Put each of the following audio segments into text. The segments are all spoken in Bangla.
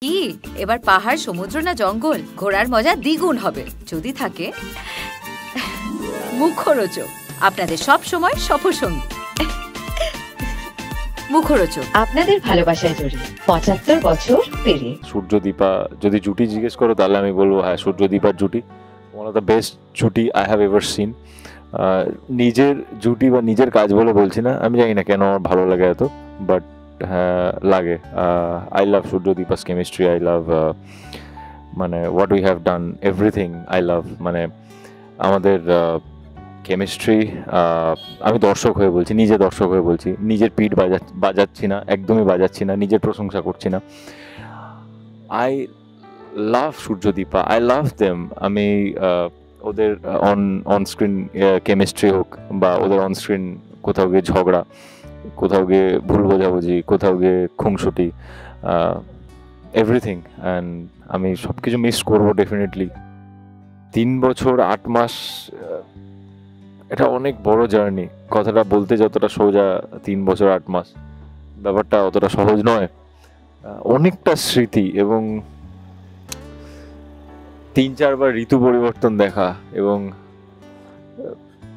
কি এবার পাহাড়, সমুদ্র না জঙ্গল, ঘোরার মজা দ্বিগুণ হবে যদি থাকে মুখরোচক, আপনাদের সব সময় সফরসঙ্গী। মুখরোচক আপনাদের ভালোবাসায় জড়িয়ে ৭৫ বছর পেরিয়ে। সূর্যদীপা যদি জুটি জিজ্ঞেস করো তাহলে আমি বলবো হ্যাঁ, সূর্যদীপার জুটি ওয়ান অফ দ্য বেস্ট জুটি আই হ্যাভ এভার সিন। নিজের জুটি বা নিজের কাজ বলে বলছি না, আমি জানি না কেন আমার ভালো লাগে এত, বাট হ্যাঁ লাগে। I love Suryadipa's chemistry, I love মানে what we have done, everything I love. মানে আমাদের কেমিস্ট্রি, আমি দর্শক হয়ে বলছি, নিজে দর্শক হয়ে বলছি, নিজের পিঠ বাজাচ্ছি না, একদমই বাজাচ্ছি না, নিজের প্রশংসা করছি না। I love Suryadipa, I love them. আমি ওদের অন স্ক্রিন কেমিস্ট্রি হোক বা ওদের অন স্ক্রিন কোথাও গিয়ে ঝগড়া, কোথাও গিয়ে ভুল বোঝাবুঝি, কোথাও গিয়ে খুনসুটি, এভরিথিং। অ্যান্ড আমি সব কিছু মিস করবো ডেফিনেটলি। ৩ বছর ৮ মাস, এটা অনেক বড় জার্নি। কথাটা বলতে যতটা সোজা, ৩ বছর ৮ মাস ব্যাপারটা অতটা সহজ নয়। অনেকটা স্মৃতি এবং ৩-৪ বার ঋতু পরিবর্তন দেখা এবং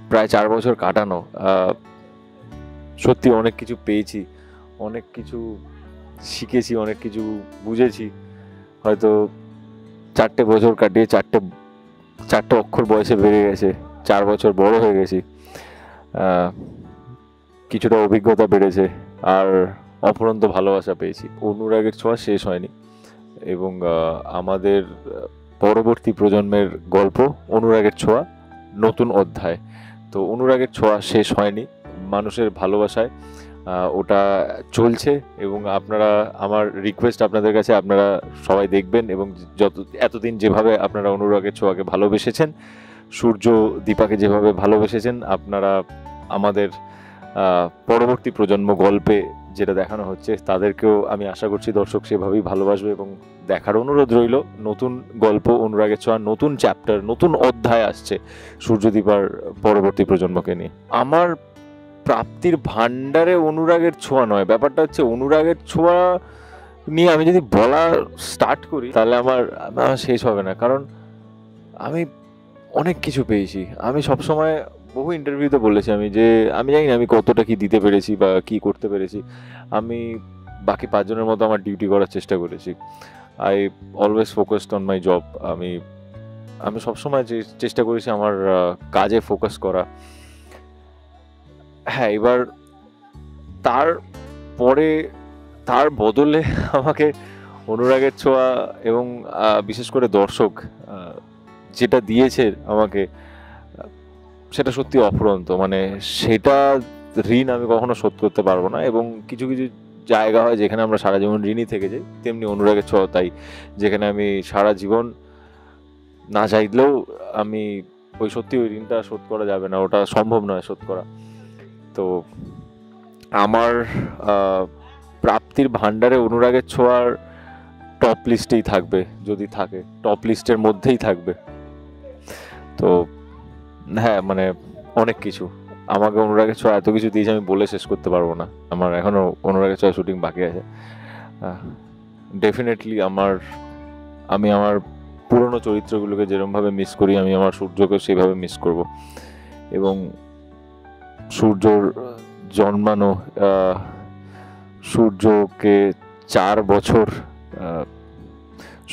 প্রায় ৪ বছর কাটানো। সত্যি অনেক কিছু পেয়েছি, অনেক কিছু শিখেছি, অনেক কিছু বুঝেছি। হয়তো ৪টে বছর কাটিয়ে ৪টে অক্ষর বয়সে বেড়ে গেছে, ৪ বছর বড় হয়ে গেছি, কিছুটা অভিজ্ঞতা বেড়েছে, আর অফুরন্ত ভালোবাসা পেয়েছি। অনুরাগের ছোঁয়া শেষ হয়নি এবং আমাদের পরবর্তী প্রজন্মের গল্প অনুরাগের ছোঁয়া নতুন অধ্যায়। তো অনুরাগের ছোঁয়া শেষ হয়নি, মানুষের ভালোবাসায় ওটা চলছে। এবং আপনারা, আমার রিকোয়েস্ট আপনাদের কাছে, আপনারা সবাই দেখবেন এবং এতদিন যেভাবে আপনারা অনুরাগের ছোঁয়াকে ভালোবেসেছেন, সূর্যদীপাকে যেভাবে ভালোবেসেছেন, আপনারা আমাদের পরবর্তী প্রজন্ম গল্পে যেটা দেখানো হচ্ছে তাদেরকেও আমি আশা করছি দর্শক সেভাবেই ভালোবাসবে। এবং দেখার অনুরোধ রইল, নতুন গল্প অনুরাগের ছোঁয়া, নতুন চ্যাপ্টার, নতুন অধ্যায় আসছে সূর্যদীপার পরবর্তী প্রজন্মকে নিয়ে। আমার প্রাপ্তির ভাণ্ডারে অনুরাগের ছোঁয়া নয়, ব্যাপারটা হচ্ছে অনুরাগের ছোঁয়া নিয়ে আমি যদি বলা স্টার্ট করি তাহলে আমার শেষ হবে না, কারণ আমি অনেক কিছু পেয়েছি। আমি সবসময় বহু ইন্টারভিউতে বলেছি আমি যে আমি জানি না আমি কতটা কি দিতে পেরেছি বা কি করতে পেরেছি। আমি বাকি ৫ জনের মতো আমার ডিউটি করার চেষ্টা করেছি। I always focused on my job. আমি সবসময় চেষ্টা করেছি আমার কাজে ফোকাস করা। হ্যাঁ, এবার তার বদলে আমাকে অনুরাগের ছোঁয়া এবং বিশেষ করে দর্শক যেটা দিয়েছে আমাকে, সেটা সত্যি অফুরন্ত। মানে সেটা ঋণ আমি কখনো শোধ করতে পারবো না। এবং কিছু কিছু জায়গা হয় যেখানে আমরা সারা জীবন ঋণই থেকে যাই, তেমনি অনুরাগের ছোঁয়া তাই, যেখানে আমি সারা জীবন না চাইলেও আমি ওই ঋণটা শোধ করা যাবে না, ওটা সম্ভব নয় শোধ করা। তো আমার প্রাপ্তির ভাণ্ডারে অনুরাগের ছোঁয়ার টপ লিস্টেই থাকবে, যদি থাকে টপ লিস্টের মধ্যেই থাকবে। তো হ্যাঁ, মানে অনেক কিছু আমাকে অনুরাগের ছোঁয়া এত কিছু দিয়েছে, আমি বলে শেষ করতে পারবো না। আমার এখনও অনুরাগের ছোঁয়া শুটিং বাকি আছে। ডেফিনেটলি আমি আমার পুরনো চরিত্রগুলোকে যেরকমভাবে মিস করি, আমি আমার সূর্যকে সেইভাবে মিস করব। এবং সূর্যর জন্মানো, সূর্যকে ৪ বছর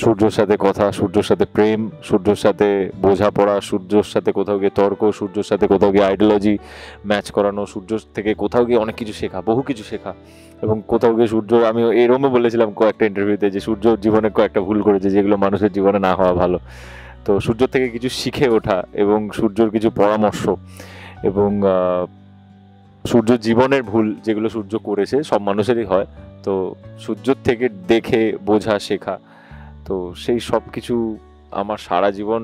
সূর্যর সাথে কথা, সূর্যর সাথে প্রেম, সূর্যর সাথে বোঝাপড়া, সূর্যর সাথে কোথাও গিয়ে তর্ক, সূর্যর সাথে কোথাও গিয়ে আইডিওলজি ম্যাচ করানো, সূর্যর থেকে কোথাও গিয়ে অনেক কিছু শেখা, বহু কিছু শেখা। এবং কোথাও গিয়ে সূর্য, আমি এরকমও বলেছিলাম কয়েকটা ইন্টারভিউতে যে সূর্য জীবনে কয়েকটা ভুল করেছে যেগুলো মানুষের জীবনে না হওয়া ভালো। তো সূর্যর থেকে কিছু শিখে ওঠা এবং সূর্যর কিছু পরামর্শ এবং সূর্যর জীবনের ভুল যেগুলো সূর্য করেছে, সব মানুষেরই হয়, তো সূর্যর থেকে দেখে বোঝা শেখা। তো সেই সব কিছু আমার সারা জীবন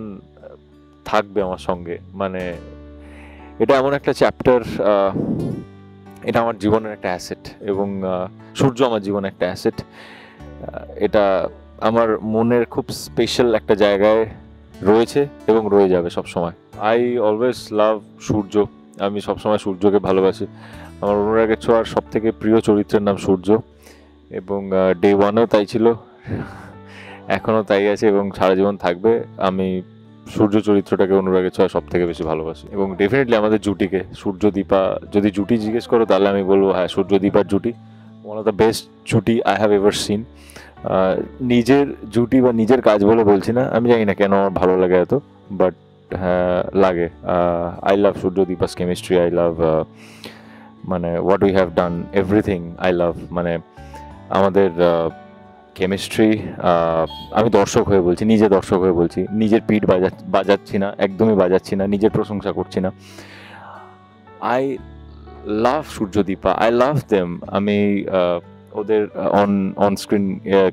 থাকবে আমার সঙ্গে। মানে এটা এমন একটা চ্যাপ্টার, এটা আমার জীবনের একটা অ্যাসেট এবং সূর্য আমার জীবনের একটা অ্যাসেট। এটা আমার মনের খুব স্পেশাল একটা জায়গায় রয়েছে এবং রয়ে যাবে সব সময়। আই অলওয়েজ লাভ সূর্য, আমি সবসময় সূর্যকে ভালোবাসি। আমার অনুরাগের ছোঁয়ার সব থেকে প্রিয় চরিত্রের নাম সূর্য এবং ডে ওয়ানেও তাই ছিল, এখনও তাই আছে এবং সারা জীবন থাকবে। আমি সূর্য চরিত্রটাকে অনুরাগের ছোঁয়া সব থেকে বেশি ভালোবাসি এবং ডেফিনেটলি আমাদের জুটিকে, সূর্যদীপা, যদি জুটি জিজ্ঞেস করো তাহলে আমি বলবো হ্যাঁ, সূর্যদীপার জুটি ওয়ান অফ দ্য বেস্ট জুটি আই হ্যাভ এভার সিন। নিজের জুটি বা নিজের কাজ বলে বলছি না, আমি জানি না কেন আমার ভালো লাগে এত, বাট হ্যাঁ লাগে। I love Suryadipa's chemistry, I love মানে what we have done, everything I love. মানে আমাদের কেমিস্ট্রি, আমি দর্শক হয়ে বলছি, নিজে দর্শক হয়ে বলছি, নিজের পিঠ বাজাচ্ছি না, একদমই বাজাচ্ছি না, নিজের প্রশংসা করছি না। I love Suryadipa, I love them. আমি ওদের অন স্ক্রিন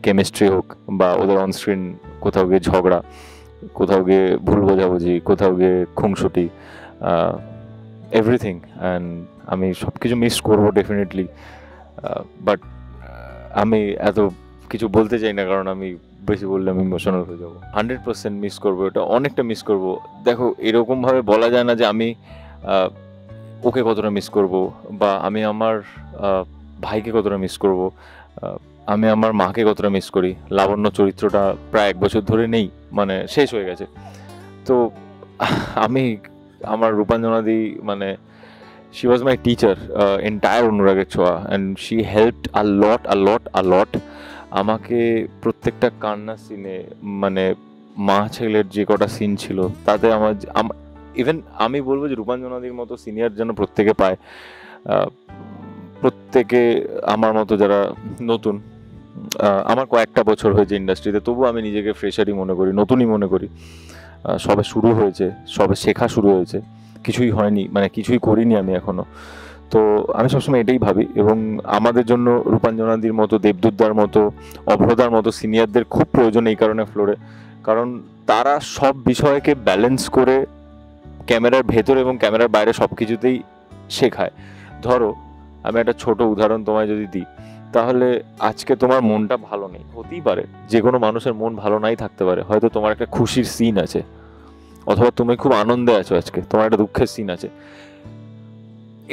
কেমিস্ট্রি হোক বা ওদের অন স্ক্রিন কোথাও গিয়ে ঝগড়া, কোথাও গিয়ে ভুল বোঝাবুঝি, কোথাও গিয়ে খুনসুটি, এভরিথিং। অ্যান্ড আমি সব কিছু মিস করবো ডেফিনেটলি, বাট আমি এত কিছু বলতে চাই না, কারণ আমি বেশি বললে আমি ইমোশনাল হয়ে যাবো। 100% মিস করবো, এটা অনেকটা মিস করবো। দেখো, এরকমভাবে বলা যায় না যে আমি ওকে কতটা মিস করব, বা আমি আমার ভাইকে কতটা মিস করব, আমি আমার মাকে কতটা মিস করি। লাবণ্য চরিত্রটা প্রায় 1 বছর ধরে নেই, মানে শেষ হয়ে গেছে। তো আমি আমার রূপাঞ্জনাদি, মানে she was my teacher, entire অনুরাগের ছোঁয়া, and she helped a lot. আমাকে প্রত্যেকটা কান্না সিনে, মানে মা ছেলের যে কটা সিন ছিল তাতে আমার ইভেন আমি বলবো যে রূপাঞ্জনাদির মতো সিনিয়র যেন প্রত্যেকে পায়। প্রত্যেকে আমার মতো যারা নতুন, আমার কয়েকটা বছর হয়েছে ইন্ডাস্ট্রিতে, তবু আমি নিজেকে ফ্রেশারই মনে করি, নতুনই মনে করি। সবে শুরু হয়েছে, সবে শেখা শুরু হয়েছে, কিছুই হয়নি, মানে কিছুই করিনি আমি এখনো। তো আমি সবসময় এটাই ভাবি, এবং আমাদের জন্য রূপাঞ্জনাদির মতো, দেবদূতদার মতো, অভ্রদার মতো সিনিয়রদের খুব প্রয়োজন এই কারণে ফ্লোরে, কারণ তারা সব বিষয়কে ব্যালেন্স করে ক্যামেরার ভেতর এবং ক্যামেরার বাইরে সব কিছুতেই শেখায়। ধরো, আমি একটা ছোট উদাহরণ তোমায় যদি দিই, তাহলে আজকে তোমার মনটা ভালো নেই, হতেই পারে, যে কোনো মানুষের মন ভালো নাই থাকতে পারে, হয়তো তোমার একটা খুশির সিন আছে, অথবা তুমি খুব আনন্দে আছো, আজকে তোমার একটা দুঃখের সিন আছে।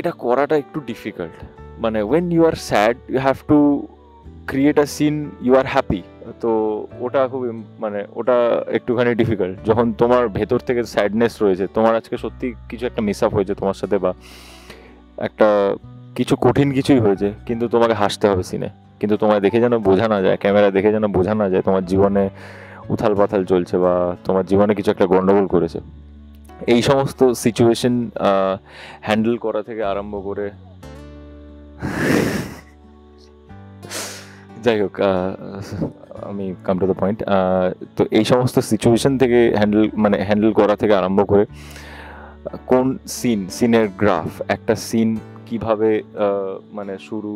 এটা করাটা একটু ডিফিকাল্ট, মানে when you are sad you have to create a scene you are happy. তো ওটা খুব, মানে ওটা একটুখানি ডিফিকাল্ট। যখন তোমার ভেতর থেকে স্যাডনেস রয়েছে, তোমার আজকে সত্যি কিছু একটা মিস আপ হয়েছে তোমার সাথে, বা একটা কিছু কঠিন কিছুই হয়েছে, কিন্তু তোমাকে হাসতে হবে সিনে, কিন্তু তোমায় দেখে যেন বোঝা না যায়, ক্যামেরা দেখে যেন বোঝা না যায় তোমার জীবনে উথাল পাথাল চলছে, বা তোমার জীবনে কিছু একটা গন্ডগোল করেছে। এই সমস্ত সিচুয়েশন হ্যান্ডেল করা থেকে আরম্ভ করে, যাই হোক, আমি কাম টু দ্য পয়েন্ট। তো এই সমস্ত সিচুয়েশন থেকে হ্যান্ডেল করা থেকে আরম্ভ করে কোন সিনের গ্রাফ, একটা সিন কিভাবে মানে শুরু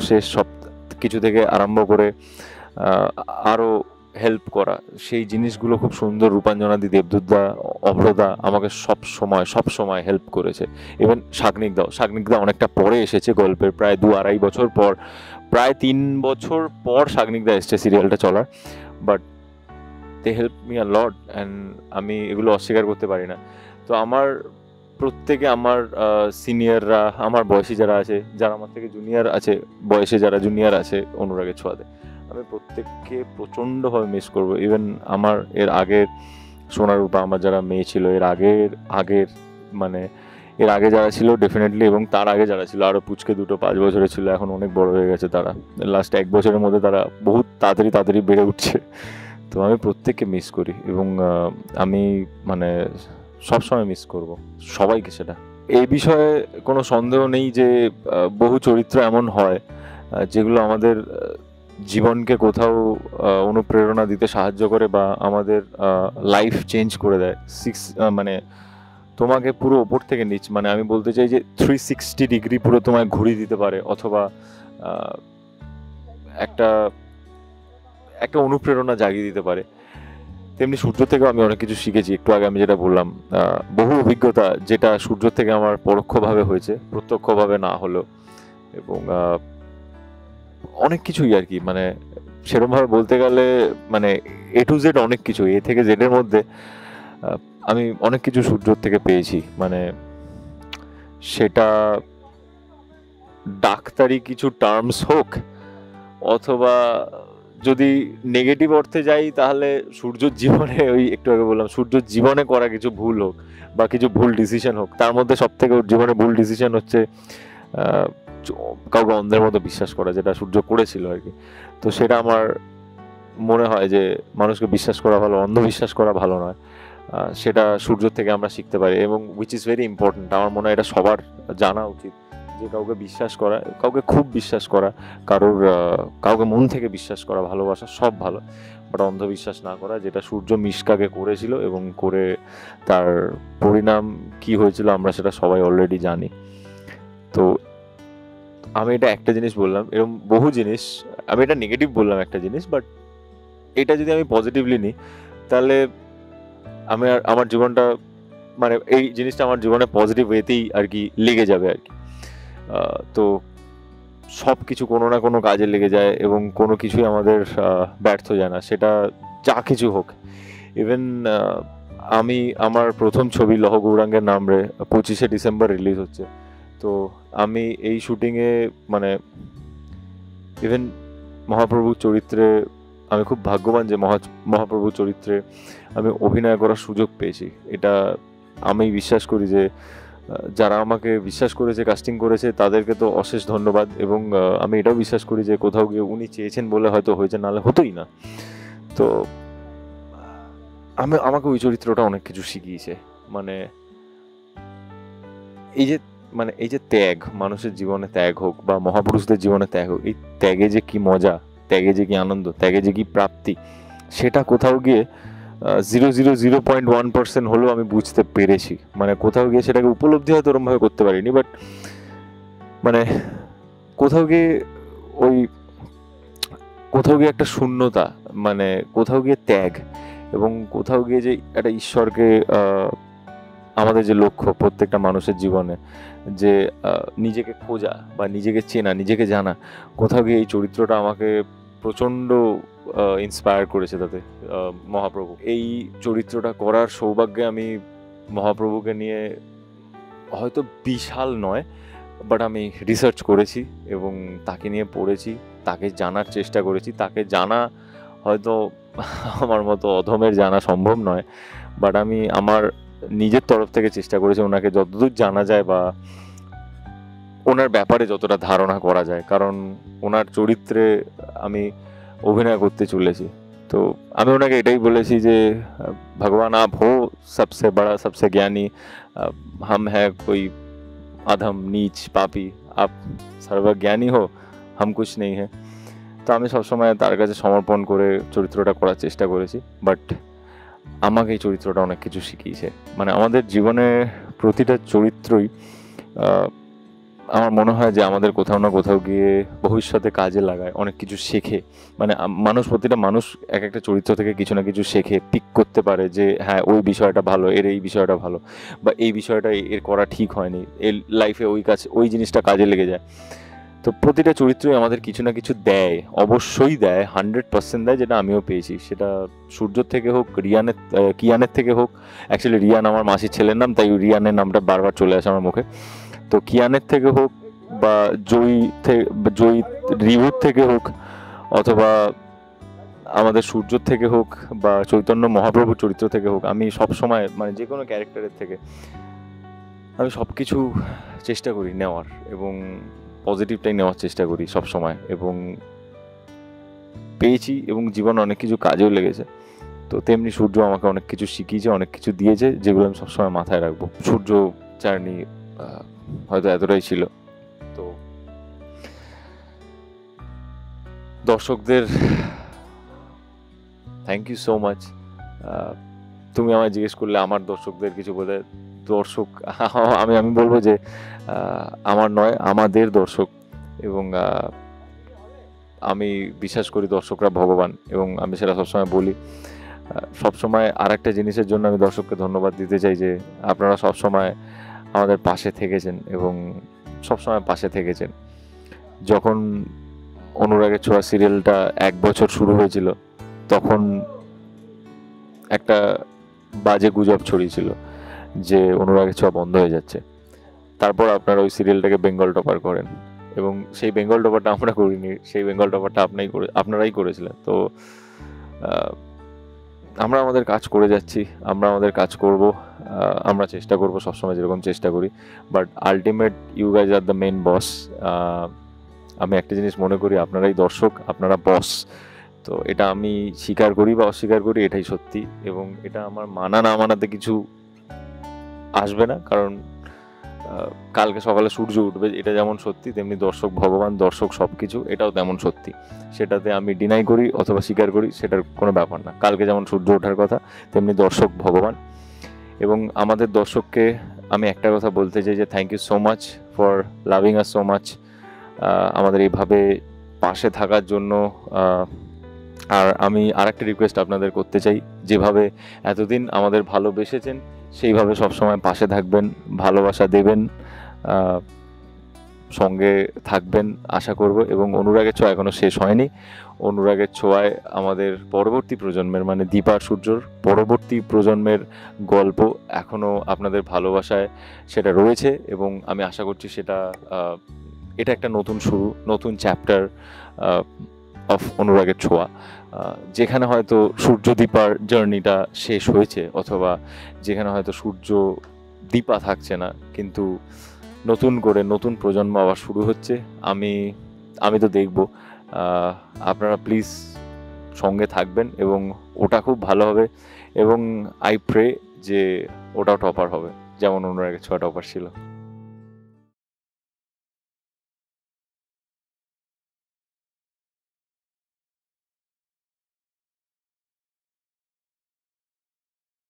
শেষ সব কিছু থেকে আরম্ভ করে আরও হেল্প করা, সেই জিনিসগুলো খুব সুন্দর রূপাঞ্জনাদি, দেবদূতদা, অভ্রদা আমাকে সব সময় হেল্প করেছে। ইভেন শাগনিকদা অনেকটা পরে এসেছে গল্পের, প্রায় 2-2.5 বছর পর, প্রায় 3 বছর পর শাগনিকদা এসছে সিরিয়ালটা চলার, but they help me a lot, and আমি এগুলো অস্বীকার করতে পারি না। তো আমার প্রত্যেকে, আমার সিনিয়ররা, আমার বয়সী যারা আছে, যারা আমার থেকে জুনিয়র আছে, বয়সে যারা জুনিয়র আছে অনুরাগের ছোঁয়াতে, আমি প্রত্যেককে প্রচণ্ডভাবে মিস করবো। ইভেন আমার এর আগের সোনারূপা, আমার যারা মেয়ে ছিল, এর আগে যারা ছিল ডেফিনেটলি, এবং তার আগে যারা ছিল, আরও পুচকে দুটো 5 বছরে ছিল, এখন অনেক বড় হয়ে গেছে তারা, লাস্ট 1 বছরের মধ্যে তারা বহুত তাড়াতাড়ি বেড়ে উঠছে। তো আমি প্রত্যেককে মিস করি, এবং আমি মানে সবসময় মিস করব সবাইকে। সেটা এই বিষয়ে কোনো সন্দেহ নেই যে বহু চরিত্র এমন হয় যেগুলো আমাদের জীবনকে কোথাও অনুপ্রেরণা দিতে সাহায্য করে, বা আমাদের লাইফ চেঞ্জ করে দেয়। মানে তোমাকে পুরো ওপর থেকে নিচ, মানে আমি বলতে চাই যে 360 ডিগ্রি পুরো তোমায় ঘুরিয়ে দিতে পারে, অথবা একটা অনুপ্রেরণা জাগিয়ে দিতে পারে। তেমনি সূর্য থেকেও আমি অনেক কিছু শিখেছি। একটু আগে আমি যেটা বললাম, বহু অভিজ্ঞতা যেটা সূর্য থেকে আমার পরোক্ষভাবে হয়েছে, প্রত্যক্ষভাবে না হলেও, এবং অনেক কিছুই আর কি, মানে সেরকমভাবে বলতে গেলে মানে A to Z অনেক কিছু, A থেকে Z এর মধ্যে আমি অনেক কিছু সূর্য থেকে পেয়েছি। মানে সেটা ডাক্তারি কিছু টার্মস হোক, অথবা যদি নেগেটিভ অর্থে যাই তাহলে সূর্যর জীবনে, ওই একটু আগে বললাম, সূর্যর জীবনে করা কিছু ভুল হোক বা কিছু ভুল ডিসিশন হোক, তার মধ্যে সব থেকে ওর জীবনে ভুল ডিসিশন হচ্ছে কাউকে অন্ধের মতো বিশ্বাস করা, যেটা সূর্য করেছিল আর কি। তো সেটা আমার মনে হয় যে মানুষকে বিশ্বাস করা ভালো, অন্ধবিশ্বাস করা ভালো নয়। সেটা সূর্য থেকে আমরা শিখতে পারি, এবং উইচ ইজ ভেরি ইম্পর্টেন্ট। আমার মনে হয় এটা সবার জানা উচিত যে কাউকে বিশ্বাস করা, কাউকে খুব বিশ্বাস করা, কাউকে মন থেকে বিশ্বাস করা, ভালোবাসা সব ভালো, বাট অন্ধবিশ্বাস না করা, যেটা সূর্য মিশকাকে করেছিল এবং করে তার পরিণাম কি হয়েছিল আমরা সেটা সবাই অলরেডি জানি। তো আমি এটা একটা জিনিস বললাম, এরকম বহু জিনিস, আমি এটা নেগেটিভ বললাম একটা জিনিস, বাট এটা যদি আমি পজিটিভলি নিই তাহলে আমার জীবনটা, মানে এই জিনিসটা আমার জীবনে পজিটিভ ওয়েতেই আর কি লেগে যাবে আর কি। তো সব কিছু কোনো না কোনো কাজে লেগে যায় এবং কোনো কিছুই আমাদের ব্যর্থ যায় না, সেটা যা কিছু হোক। ইভেন আমার প্রথম ছবি লহ গৌরাঙ্গের নাম রে 25শে ডিসেম্বর রিলিজ হচ্ছে। তো আমি এই শুটিংয়ে, মানে ইভেন মহাপ্রভুর চরিত্রে, আমি খুব ভাগ্যবান যে মহাপ্রভুর চরিত্রে আমি অভিনয় করার সুযোগ পেয়েছি। এটা আমি বিশ্বাস করি যে যারা আমাকে বিশ্বাস করেছে, কাস্টিং করেছে, তাদেরকে তো অশেষ ধন্যবাদ। এবং আমি এটাও বিশ্বাস করি যে কোথাও গিয়ে উনি চেয়েছেন বলে হয়তো হয়েছে, নাহলে হতোই না। তো আমাকে ওই চরিত্রটা অনেক কিছু শিখিয়েছে। মানে এই যে ত্যাগ, মানুষের জীবনে ত্যাগ হোক বা মহাপুরুষদের জীবনে ত্যাগ হোক, এই ত্যাগে যে কি মজা, ত্যাগে যে কি আনন্দ, ত্যাগে যে কি প্রাপ্তি, সেটা কোথাও গিয়ে 0.01% হলেও আমি বুঝতে পেরেছি। মানে কোথাও গিয়ে সেটাকে উপলব্ধি হয়তো ওরমভাবে করতে পারিনি, বাট মানে কোথাও গিয়ে একটা শূন্যতা, মানে কোথাও গিয়ে ত্যাগ, এবং কোথাও গিয়ে যে একটা ঈশ্বরকে, আমাদের যে লক্ষ্য প্রত্যেকটা মানুষের জীবনে, যে নিজেকে খোঁজা বা নিজেকে চেনা, নিজেকে জানা, কোথাও গিয়ে এই চরিত্রটা আমাকে প্রচণ্ড ইন্সপায়ার করেছে। তাতে মহাপ্রভু, এই চরিত্রটা করার সৌভাগ্যে আমি মহাপ্রভুকে নিয়ে হয়তো বিশাল নয়, বাট আমি রিসার্চ করেছি এবং তাকে নিয়ে পড়েছি, তাকে জানার চেষ্টা করেছি। তাকে জানা হয়তো আমার মতো অধমের জানা সম্ভব নয়, বাট আমি আমার নিজের তরফ থেকে চেষ্টা করেছি ওনাকে যতদূর জানা যায় বা ওনার ব্যাপারে যতটা ধারণা করা যায়, কারণ ওনার চরিত্রে আমি অভিনয় করতে চলেছি। তো আমি ওনাকে এটাই বলেছি যে ভগবান আপ হো সবসে বড়া, সবসে জ্ঞানী, হাম হ্যাঁ কোই আধম নীচ পাপি, আপ সর্বজ্ঞানী হো, হাম কুছ নেই হ্যাঁ। তো আমি সবসময় তার কাছে সমর্পণ করে চরিত্রটা করার চেষ্টা করেছি, বাট আমাকে এই চরিত্রটা অনেক কিছু শিখিয়েছে। মানে আমাদের জীবনে প্রতিটা চরিত্রই আমার মনে হয় যে আমাদের কোথাও না কোথাও গিয়ে ভবিষ্যতে কাজে লাগায়, অনেক কিছু শেখে। মানে প্রতিটা মানুষ এক একটা চরিত্র থেকে কিছু না কিছু শেখে, পিক করতে পারে যে হ্যাঁ ওই বিষয়টা ভালো, এই বিষয়টা ভালো, বা এই বিষয়টা এর করা ঠিক হয়নি, এর লাইফে ওই জিনিসটা কাজে লেগে যায়। তো প্রতিটা চরিত্রই আমাদের কিছু না কিছু দেয়, অবশ্যই দেয়, 100% দেয়, যেটা আমিও পেয়েছি। সেটা সূর্যর থেকে হোক, কিয়ানের থেকে হোক। অ্যাকচুয়ালি রিয়ান আমার মাসির ছেলের নাম, তাই রিয়ানের নামটা বারবার চলে আসে আমার মুখে। তো কিয়ানের থেকে হোক বা জয়ী রিভুর থেকে হোক, অথবা আমাদের সূর্যর থেকে হোক বা চৈতন্য মহাপ্রভুর চরিত্র থেকে হোক, আমি সব সময়, মানে যে কোনো ক্যারেক্টারের থেকে আমি সব কিছু চেষ্টা করি নেওয়ার, এবং পজিটিভটাই নেওয়ার চেষ্টা করি সব সময়, এবং পেয়েছি, এবং জীবনে অনেক কিছু কাজেও লেগেছে। তো তেমনি সূর্য আমাকে অনেক কিছু শিখিয়েছে, অনেক কিছু দিয়েছে, যেগুলো আমি সবসময় মাথায় রাখবো। সূর্য জার্নি হয়তো এতটাই ছিল। তো দর্শকদের থ্যাংক ইউ সো মাচ। তুমি আমায় জিজ্ঞেস করলে আমার দর্শকদের কিছু বলে, দর্শক আমি বলবো যে আমার নয়, আমাদের দর্শক। এবং আমি বিশ্বাস করি দর্শকরা ভগবান, এবং আমি সেটা সবসময় বলি। সবসময় আর একটা জিনিসের জন্য আমি দর্শককে ধন্যবাদ দিতে চাই, যে আপনারা সবসময় আমাদের পাশে থেকেছেন এবং সবসময় পাশে থেকেছেন। যখন অনুরাগের ছোঁয়া সিরিয়ালটা 1 বছর শুরু হয়েছিল, তখন একটা বাজে গুজব ছড়িয়েছিল যে অনুরাগের ছোঁয়া বন্ধ হয়ে যাচ্ছে। তারপর আপনারা ওই সিরিয়ালটাকে বেঙ্গল টপার করেন, এবং সেই বেঙ্গল টপারটা আমরা করিনি, সেই বেঙ্গল টপারটা আপনারাই করেছিলেন। তো আমরা আমাদের কাজ করে যাচ্ছি, আমরা আমাদের কাজ করব, আমরা চেষ্টা করব সবসময় যেরকম চেষ্টা করি, but ultimate you guys are the main boss. আমি একটা জিনিস মনে করি, আপনারাই দর্শক, আপনারা বস। তো এটা আমি স্বীকার করি বা অস্বীকার করি, এটাই সত্যি, এবং এটা আমার মানা না মানাতে কিছু আসবে না, কারণ কালকে সকালে সূর্য উঠবে, এটা যেমন সত্যি, তেমনি দর্শক ভগবান, দর্শক সব কিছু, এটাও তেমন সত্যি। সেটাতে আমি ডিনাই করি অথবা স্বীকার করি, সেটার কোনো ব্যাপার না। কালকে যেমন সূর্য ওঠার কথা, তেমনি দর্শক ভগবান। এবং আমাদের দর্শককে আমি একটা কথা বলতে চাই যে thank you so much for loving us so much, আমাদের এইভাবে পাশে থাকার জন্য। আর আমি আরেকটা রিকোয়েস্ট আপনাদের করতে চাই, যেভাবে এতদিন আমাদের ভালোবেসেছেন সেইভাবে সবসময় পাশে থাকবেন, ভালোবাসা দেবেন, সঙ্গে থাকবেন আশা করব। এবং অনুরাগের ছোঁয়া এখনও শেষ হয়নি। অনুরাগের ছোঁয়ায় আমাদের পরবর্তী প্রজন্মের, মানে দীপা আর সূর্যর পরবর্তী প্রজন্মের গল্প এখনও আপনাদের ভালোবাসায় সেটা রয়েছে, এবং আমি আশা করছি এটা একটা নতুন শুরু, নতুন চ্যাপ্টার অফ অনুরাগের ছোঁয়া, যেখানে হয়তো সূর্য দীপার জার্নিটা শেষ হয়েছে, অথবা যেখানে হয়তো সূর্য দীপা থাকছে না, কিন্তু নতুন করে নতুন প্রজন্ম আবার শুরু হচ্ছে। আমি তো দেখব, আপনারা প্লিজ সঙ্গে থাকবেন, এবং ওটা খুব ভালো হবে, এবং আই প্রে যে ওটাও টপার হবে, যেমন অনুরাগের ছোঁয়া টপার ছিল।